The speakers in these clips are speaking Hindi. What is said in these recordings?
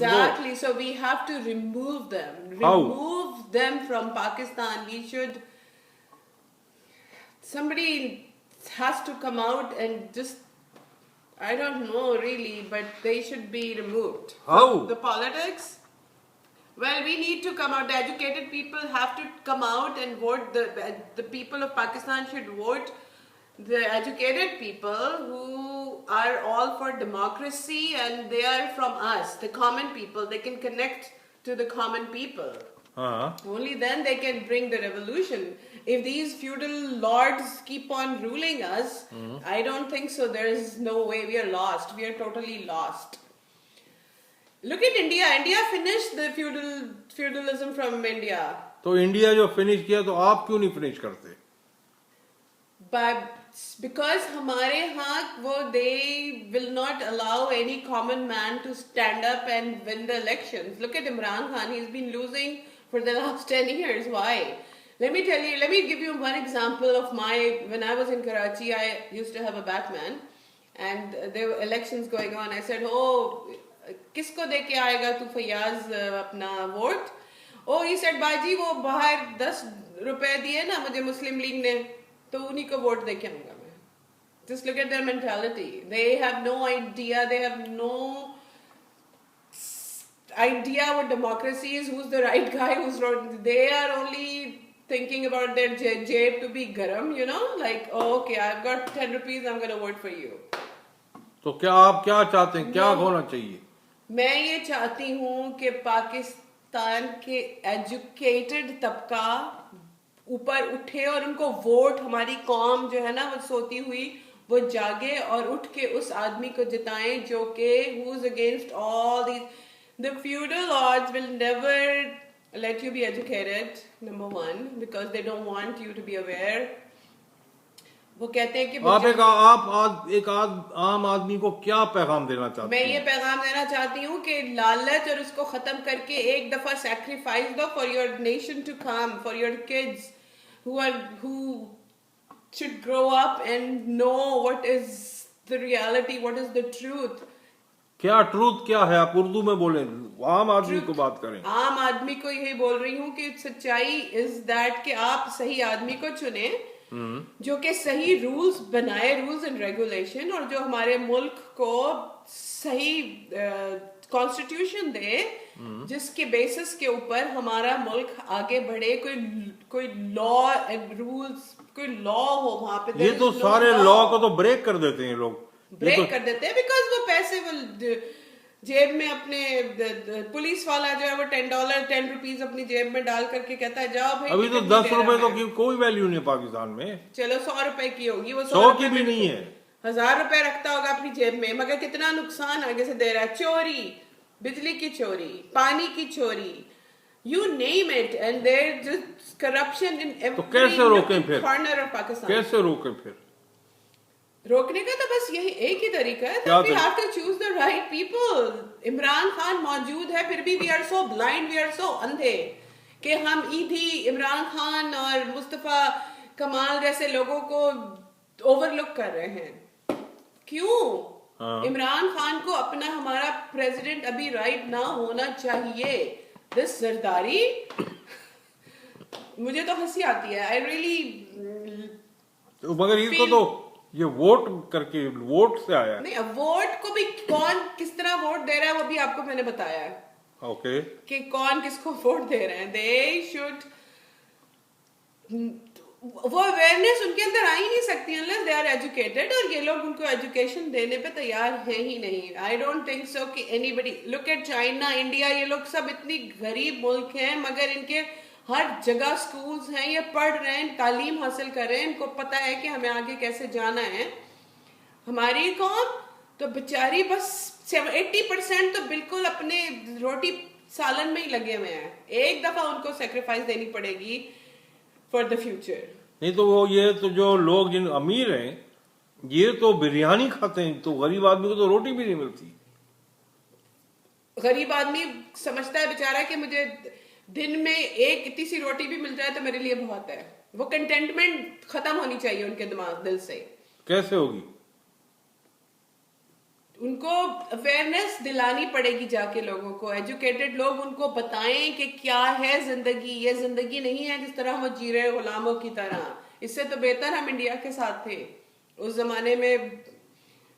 Exactly. So we have to remove them. How? Remove them from Pakistan. We should. Somebody has to come out and just. I don't know really, but they should be removed. How? The politics. Well, we need to come out. The educated people have to come out and vote. The people of Pakistan should vote. The educated people who are all for democracy, and they are from us, the common people. They can connect to the common people. Only then they can bring the revolution. If these feudal lords keep on ruling us, I don't think so. There is no way. We are lost. We are totally lost. Look at India. India finished the feudalism from India. तो इंडिया जो फिनिश किया तो आप क्यों नहीं फिनिश करते? But because हमारे यहाँ वो they will not allow any common man to stand up and win the elections. Look at Imran Khan. He's been losing for the last 10 years. Why? Let me give you one example of when I was in Karachi, I used to have a Batman and there were elections going on. I said, oh, किसको दे के आएगा तू फैयाज अपना वोट? Oh, he said, बाजी वो बाहर 10 रुपए दिए ना मुझे मुस्लिम लीग ने, तो उन्हीं को वोट दे के आऊंगा मैं. Just look at their mentality. They have no idea. They have no idea what democracy is. Who's the right guy? Who's wrong? They are only thinking about their jab to be garam. You know, like oh, okay, I've got 10 rupees. I'm gonna vote for you. तो क्या आप क्या चाहते हैं? क्या होना चाहिए? मैं ये चाहती हूँ कि पाकिस्तान के एजुकेटेड तबका ऊपर उठे और उनको वोट, हमारी कौम जो है ना वो सोती हुई वो जागे और उठ के उस आदमी को जिताएं जो कि who is against all these. The feudal lords will never let you be educated, number one, because they don't want you to be aware. वो कहते हैं कि आप एक आम आदमी को क्या पैगाम देना चाहते हैं? मैं ये पैगाम देना चाहती हूँ कि लालच और उसको खत्म करके एक दफा सैक्रिफाइस दो for your nation to come, for your kids who should grow up and know what is the reality, what is the truth. क्या ट्रूथ क्या है? आप उर्दू में बोले, आम आदमी को बात करें. आम आदमी को यही बोल रही हूँ कि सच्चाई इज दैट कि आप सही आदमी को चुने जो कि सही रूल्स बनाए, रूल्स एंड रेगुलेशन, और जो हमारे मुल्क को सही कॉन्स्टिट्यूशन दे जिसके बेसिस के ऊपर हमारा मुल्क आगे बढ़े. कोई लॉ एंड रूल्स, कोई लॉ हो वहां पे. ये तो सारे लॉ को तो ब्रेक कर देते हैं लोग. ब्रेक कर देते हैं बिकॉज वो पैसे वो जेब में अपने पुलिस वाला जो है वो $10 रुपीज अपनी जेब में डाल करके कहता है जाओ भाई. अभी तो 10 रुपए तो कोई वैल्यू नहीं है पाकिस्तान में. चलो 100 रुपए की होगी, वो 100 की भी नहीं है. 1000 रुपए रखता होगा अपनी जेब में, मगर कितना नुकसान आगे से दे रहा है. चोरी, बिजली की चोरी, पानी की चोरी, you name it, and there's just corruption in every corner of Pakistan. कैसे रोकें फिर? रोकने का तो बस यही एक ही तरीका है. We have to choose the right people. Imran Khan मौजूद है फिर भी we are so blind, we are so अंधे कि हम ईदी इमरान खान और मुस्तफा कमाल जैसे लोगों को ओवरलुक कर रहे हैं. क्यों? इमरान खान को अपना हमारा प्रेसिडेंट अभी राइट ना होना चाहिए. दिस जरदारी मुझे तो हंसी आती है. आई रियली मगर इसको तो ये वोट करके वोट से आया नहीं. वोट को भी कौन किस तरह वोट दे रहा है वो भी आपको मैंने बताया है. ओके कि कौन किसको वोट दे रहे हैं. दे शुड वो अवेयरनेस उनके अंदर आ ही नहीं सकती अनलेस दे आर एजुकेटेड, और ये लोग उनको एजुकेशन देने पे तैयार हैं ही नहीं. आई डोंट थिंक सो कि anybody. Look at China, India, ये लोग सब इतनी गरीब मुल्क हैं मगर इनके हर जगह स्कूल्स हैं. ये पढ़ रहे हैं, तालीम हासिल कर रहे हैं, इनको पता है कि हमें आगे कैसे जाना है. हमारी कौम तो बेचारी बस 80% तो बिल्कुल अपने रोटी सालन में ही लगे हुए हैं. एक दफा उनको सेक्रीफाइस देनी पड़ेगी फॉर द फ्यूचर. नहीं तो वो ये तो जो लोग जिन अमीर हैं ये तो बिरयानी खाते हैं, तो गरीब आदमी को तो रोटी भी नहीं मिलती. गरीब आदमी समझता है बेचारा कि मुझे दिन में एक इतनी सी रोटी भी मिल जाए तो मेरे लिए बहुत है. वो कंटेंटमेंट खत्म होनी चाहिए उनके दिमाग दिल से. कैसे होगी? उनको अवेयरनेस दिलानी पड़ेगी जाके लोगों को, एजुकेटेड लोग उनको बताएं कि क्या है जिंदगी, ये जिंदगी नहीं है जिस तरह वो जी रहे गुलामों की तरह। इससे तो बेहतर हम इंडिया के साथ थे, उस जमाने में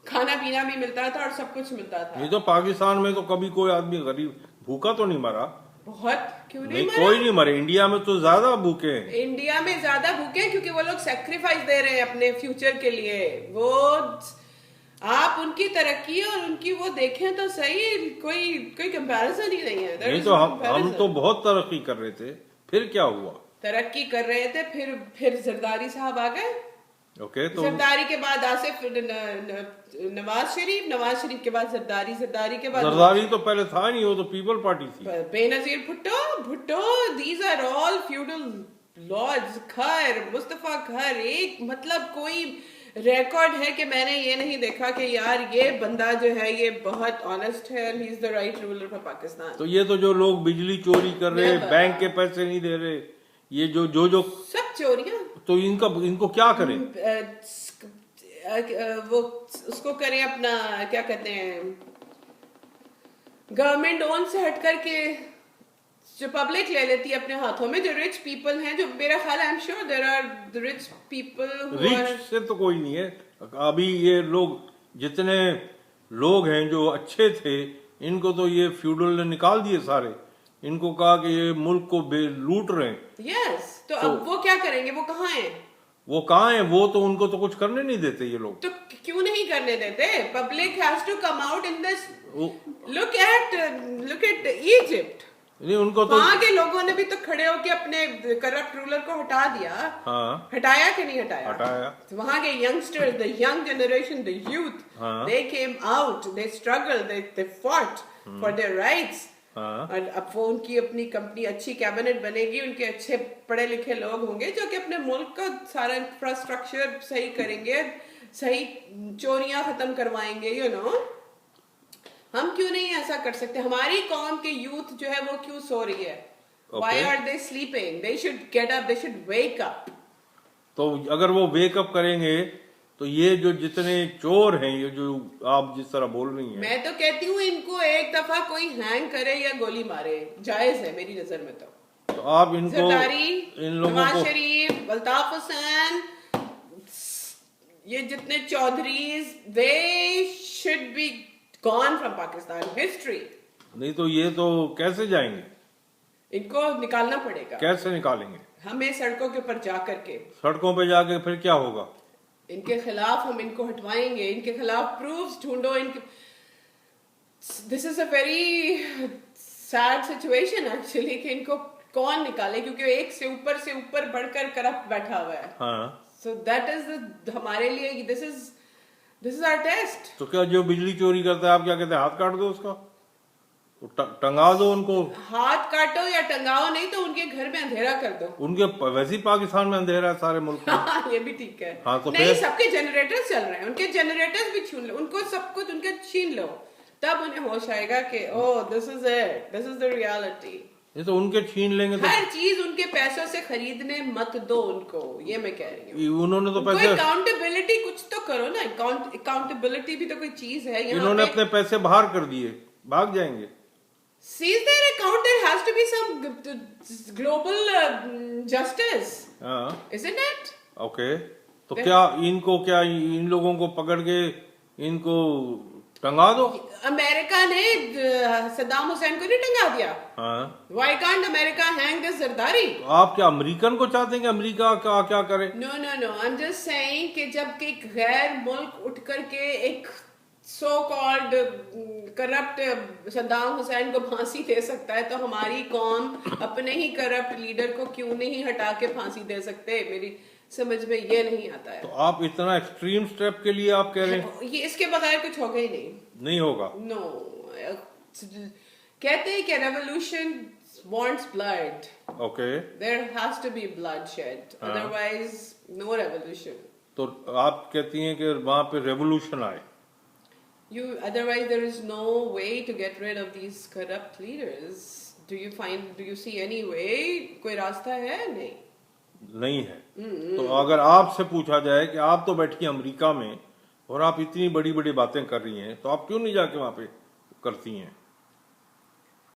खाना पीना भी मिलता था और सब कुछ मिलता था। नहीं तो पाकिस्तान में तो कभी कोई आदमी गरीब भूखा तो नहीं मरा। बहुत क्यों नहीं नहीं, मरा? कोई नहीं मरे। इंडिया में तो ज्यादा भूखे हैं। इंडिया में ज्यादा भूखे हैं क्योंकि वो लोग सेक्रीफाइस दे रहे हैं अपने फ्यूचर के लिए। वो आप उनकी तरक्की और उनकी वो देखें तो सही, कोई कोई कंपैरिजन ही नहीं है। नहीं तो हम तो बहुत तरक्की कर रहे थे, फिर क्या हुआ? तरक्की कर रहे थे, फिर जरदारी साहब आ गए। ओके, तो जरदारी के बाद आसिफ नवाज शरीफ के बाद जरदारी के बाद जरदारी तो पहले था नहीं, वो तो पीपल पार्टी थी। Benazir Bhutto, these are all feudal lords. Khar Mustafa खैर, एक मतलब कोई रिकॉर्ड है कि मैंने ये नहीं देखा कि यार ये बंदा जो है ये बहुत ऑनेस्ट है, he is the right ruler for Pakistan. तो ये तो जो लोग बिजली चोरी कर रहे, बैंक के पैसे नहीं दे रहे, ये जो सब चोरियां, तो इनको क्या करें? वो उसको करें अपना, क्या कहते हैं, गवर्नमेंट ओन से हट करके जो पब्लिक ले लेती है अपने हाथों में, जो रिच पीपल हैं, जो मेरा ख्याल I am sure there are the rich people. Rich से तो कोई नहीं है अभी। ये लोग जितने लोग हैं जो अच्छे थे, इनको तो ये फ्यूडल ने निकाल दिए सारे। इनको कहा कि ये मुल्क को लूट रहे हैं। यस, तो अब वो क्या करेंगे? वो कहाँ हैं? वो कहाँ हैं? वो तो उनको तो कुछ करने नहीं देते ये लोग। तो क्यों नहीं करने देते? Public has to come out in this. Look at Egypt. नहीं, उनको तो वहां के लोगों ने भी तो खड़े होकर अपने करप्ट रूलर को हटा दिया। हाँ, हटाया कि नहीं हटाया? हटाया। तो वहां के youngsters, the young generation, the youth, they came out, they struggle, they fought for their rights. और अब वो उनकी अपनी कंपनी, अच्छी कैबिनेट बनेगी, उनके अच्छे पढ़े लिखे लोग होंगे जो कि अपने मुल्क का सारा इंफ्रास्ट्रक्चर सही करेंगे, सही चोरियां खत्म करवाएंगे। यू नो, हम क्यों नहीं ऐसा कर सकते? हमारी कौम के यूथ जो है वो क्यों सो रही है? Why are they sleeping? They should get up, they should wake up. तो अगर वो वेकअप करेंगे तो ये जो जितने चोर हैं, ये जो आप जिस तरह बोल रही हैं, मैं तो कहती हूँ इनको एक दफा कोई हैंग करे या गोली मारे, जायज है मेरी नजर में। तो आप इनको, इन लोगों नवाज को, शरीफ, अल्ताफ हुसैन, ये जितने चौधरीज, they should be gone from Pakistan history. नहीं तो ये तो कैसे जाएंगे? इनको निकालना पड़ेगा। कैसे निकालेंगे? हमें सड़कों के ऊपर जा करके, सड़कों पे जाके फिर क्या होगा? इनके खिलाफ हम इनको हटवाएंगे, इनके खिलाफ प्रूफ्स ढूंढो। इनके this is a very sad situation actually कि इनको कौन निकाले, क्योंकि एक से ऊपर बढ़कर करप्ट बैठा हुआ है। हाँ, सो दैट इज हमारे लिए, दिस इज आवर टेस्ट। तो क्या जो बिजली चोरी करता है, आप क्या कहते हैं, हाथ काट दो उसका, तो टंगा दो उनको? हाथ काटो या टंगाओ, नहीं तो उनके घर में अंधेरा कर दो। उनके वैसे ही पाकिस्तान में अंधेरा है सारे मुल्क में। हाँ, ये भी ठीक है। हाँ, तो नहीं, सबके जनरेटर्स चल रहे हैं, उनके जनरेटर्स भी छीन लो, उनको सब कुछ उनके छीन लो, तब उन्हें होश आएगा कि oh this is it, this is the reality. ये तो उनके छीन लेंगे तो हर चीज उनके पैसों से खरीदने मत दो उनको, ये मैं कह रही हूँ। उन्होंने तो पैसे, अकाउंटेबिलिटी कुछ तो करो ना। अकाउंटेबिलिटी भी तो कोई चीज है। इन्होंने अपने पैसे बाहर कर दिए, भाग जाएंगे। Seize their account. There has to be some global justice, isn't it? Okay. तो क्या इन लोगों को पकड़ के इनको टंगा दो? अमेरिका ने सद्दाम हुसैन को नहीं टंगा दिया? Why can't America hang this Zardari? आप क्या अमेरिकन को चाहते हैं कि अमेरिका क्या करे? No. I'm just saying कि जब एक गैर मुल्क उठ करके एक so called corrupt Saddam Hussain को फांसी दे सकता है, तो हमारी कौम अपने ही करप्ट लीडर को क्यों नहीं हटा के फांसी दे सकते? मेरी समझ में ये नहीं आता है। तो आप इतना एक्सट्रीम स्टेप के लिए आप कह रहे हैं? ये इसके बगैर कुछ होगा ही नहीं होगा। नो, कहते हैं कि revolution wants blood. Okay, there has to be bloodshed, otherwise no revolution. तो आप कहती हैं कि वहां पे रेवोल्यूशन आए? Otherwise there is no way to get rid of these corrupt leaders. Do you see any way? कोई रास्ता है? नहीं है। तो अगर आपसे पूछा जाए कि आप तो बैठी अमेरिका में, और आप इतनी बड़ी बड़ी बातें कर रही हैं, तो आप क्यों नहीं जाके वहां पे करती हैं?